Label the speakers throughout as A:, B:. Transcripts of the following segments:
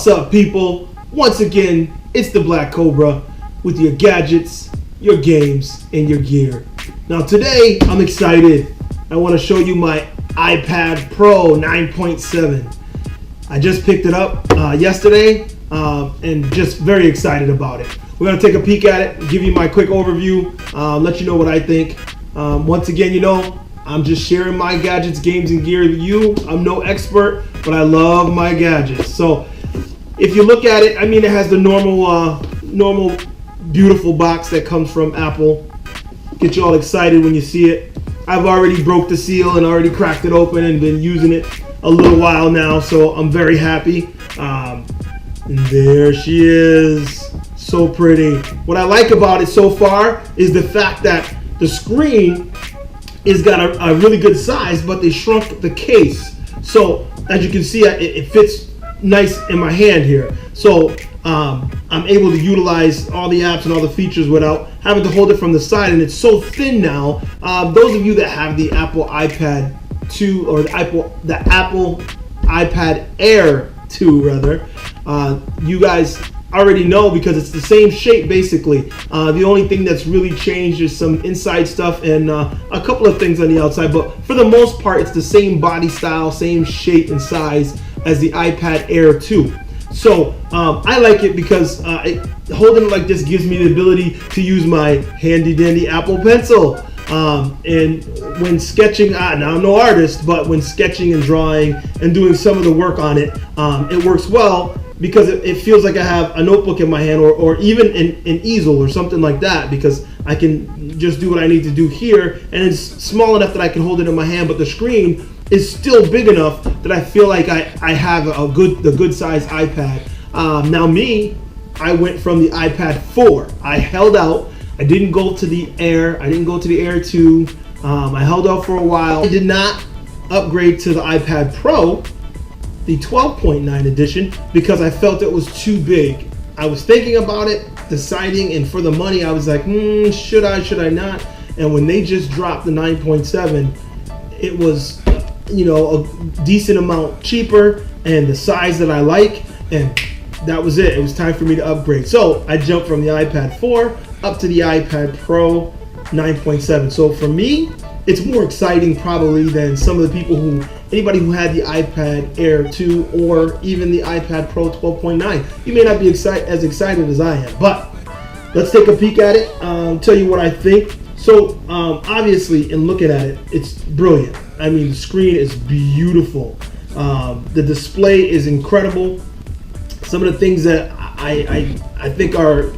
A: What's up, people? Once again, it's the Black Cobra with your gadgets, your games, and your gear. Now today, I'm excited. I want to show you my iPad Pro 9.7. I just picked it up yesterday and just very excited about it. We're going to take a peek at it, give you my quick overview, let you know what I think. Once again, I'm just sharing my gadgets, games, and gear with you. I'm no expert, but I love my gadgets. So if you look at it, it has the normal beautiful box that comes from Apple. Get you all excited when you see it. I've already broke the seal and already cracked it open and been using it a little while now, so I'm very happy. And there she is. So pretty. What I like about it so far is the fact that the screen is got a really good size, but they shrunk the case. So as you can see, it fits nice in my hand here. So I'm able to utilize all the apps and all the features without having to hold it from the side, and it's so thin now. Those of you that have the Apple iPad 2 or the Apple iPad Air 2 rather, you guys already know because it's the same shape basically. The only thing that's really changed is some inside stuff and a couple of things on the outside, but for the most part it's the same body style, same shape and size as the iPad Air 2. So I like it because holding it like this gives me the ability to use my handy dandy Apple Pencil. And when sketching, now I'm no artist, but when sketching and drawing and doing some of the work on it, it works well because it feels like I have a notebook in my hand or even an easel or something like that, because I can just do what I need to do here, and it's small enough that I can hold it in my hand, but the screen is still big enough that I feel like I have the good size iPad. Now I went from the iPad 4. I held out. I didn't go to the Air. I didn't go to the Air 2. I held out for a while. I did not upgrade to the iPad Pro, the 12.9 edition, because I felt it was too big. I was thinking about it, deciding, and for the money, I was like, should I not? And when they just dropped the 9.7, it was, a decent amount cheaper and the size that I like, and that was it. It was time for me to upgrade. So I jumped from the iPad 4 up to the iPad Pro 9.7. So for me, it's more exciting probably than some of the people anybody who had the iPad Air 2 or even the iPad Pro 12.9. You may not be as excited as I am, but let's take a peek at it, tell you what I think. So obviously, in looking at it, it's brilliant. The screen is beautiful. The display is incredible. Some of the things that I think are,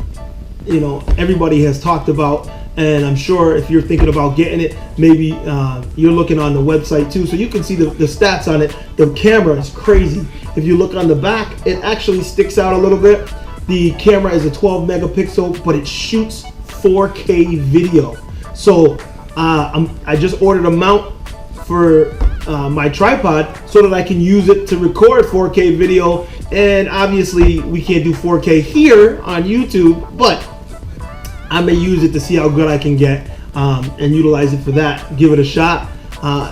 A: everybody has talked about, and I'm sure if you're thinking about getting it, maybe you're looking on the website too, so you can see the stats on it. The camera is crazy. If you look on the back, it actually sticks out a little bit. The camera is a 12 megapixel, but it shoots 4K video. So I just ordered a mount for my tripod so that I can use it to record 4K video. And obviously we can't do 4K here on YouTube, but I may use it to see how good I can get and utilize it for that. Give it a shot.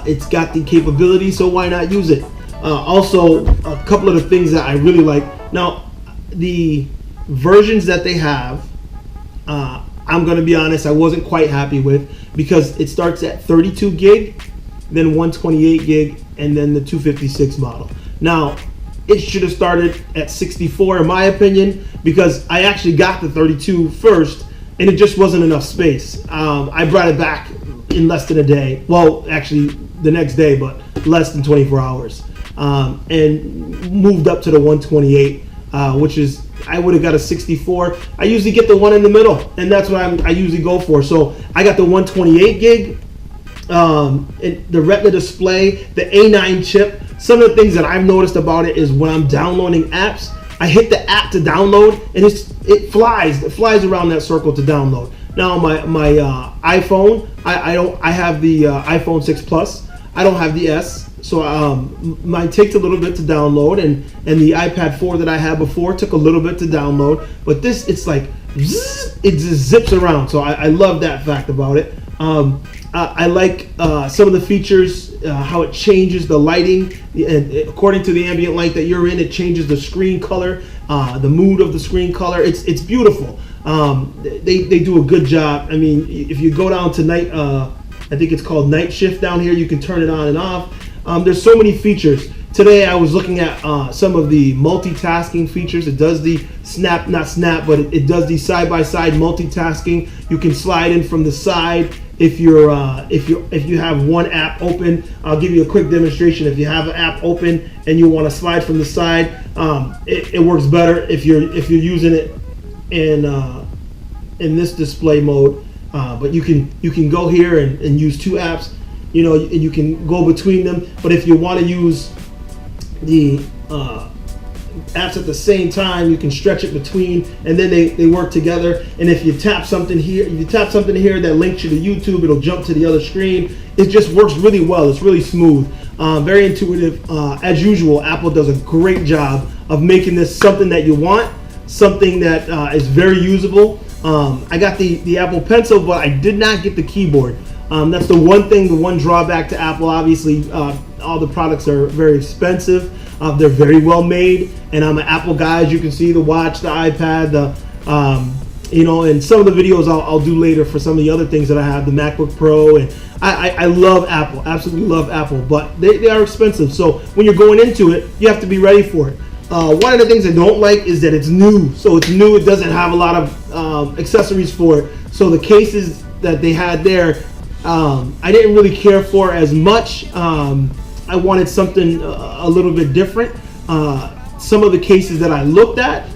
A: It's got the capability, so why not use it? Also, a couple of the things that I really like. Now, the versions that they have, I'm going to be honest, I wasn't quite happy with, because it starts at 32 gig, then 128 gig, and then the 256 model. Now, it should have started at 64 in my opinion, because I actually got the 32 first, and it just wasn't enough space. I brought it back in less than a day. Well, actually the next day, but less than 24 hours. And moved up to the 128, which is, I would have got a 64. I usually get the one in the middle, and that's what I usually go for. So I got the 128 gig, the Retina display, the A9 chip. Some of the things that I've noticed about it is when I'm downloading apps, I hit the app to download, and it flies around that circle to download. Now my iPhone, I have the iPhone 6 Plus. I don't have the S. So mine takes a little bit to download, and the iPad 4 that I had before took a little bit to download. But this, it's like, it just zips around. So I love that fact about it. I like some of the features, how it changes the lighting, and according to the ambient light that you're in, it changes the screen color, the mood of the screen color. It's beautiful. They do a good job. I mean, if you go down to night, I think it's called night shift down here, you can turn it on and off. There's so many features. Today I was looking at some of the multitasking features. It does the but it does the side-by-side multitasking. You can slide in from the side if you have one app open. I'll give you a quick demonstration. If you have an app open and you want to slide from the side, it works better if you're using it in this display mode. But you can go here and use two apps, you know, and you can go between them. But if you want to use the apps at the same time, you can stretch it between, and then they work together. And if you tap something here, that links you to YouTube, it'll jump to the other screen. It just works really well. It's really smooth, very intuitive. As usual, Apple does a great job of making this something that you want, something that is very usable. I got the Apple Pencil, but I did not get the keyboard. That's the one drawback to Apple. Obviously, all the products are very expensive. They're very well made, and I'm an Apple guy, as you can see. The watch, the iPad, and some of the videos I'll do later for some of the other things that I have, the MacBook Pro, and I love Apple, absolutely love Apple, but they are expensive. So when you're going into it, you have to be ready for it. One of the things I don't like is that it's new. So it's new, it doesn't have a lot of accessories for it. So the cases that they had there, I didn't really care for as much. I wanted something a little bit different. Some of the cases that I looked at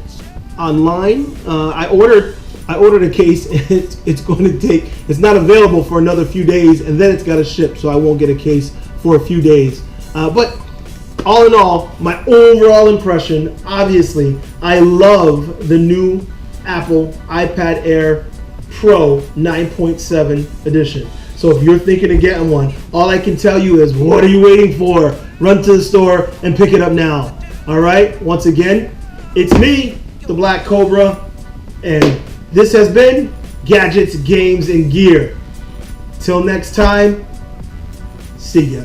A: online, I ordered a case, and it's not available for another few days, and then it's got to ship, so I won't get a case for a few days. But all in all, my overall impression, obviously, I love the new Apple iPad Air Pro 9.7 edition. So if you're thinking of getting one, all I can tell you is, what are you waiting for? Run to the store and pick it up now. All right? Once again, it's me, the Black Cobra, and this has been Gadgets, Games, and Gear. Till next time, see ya.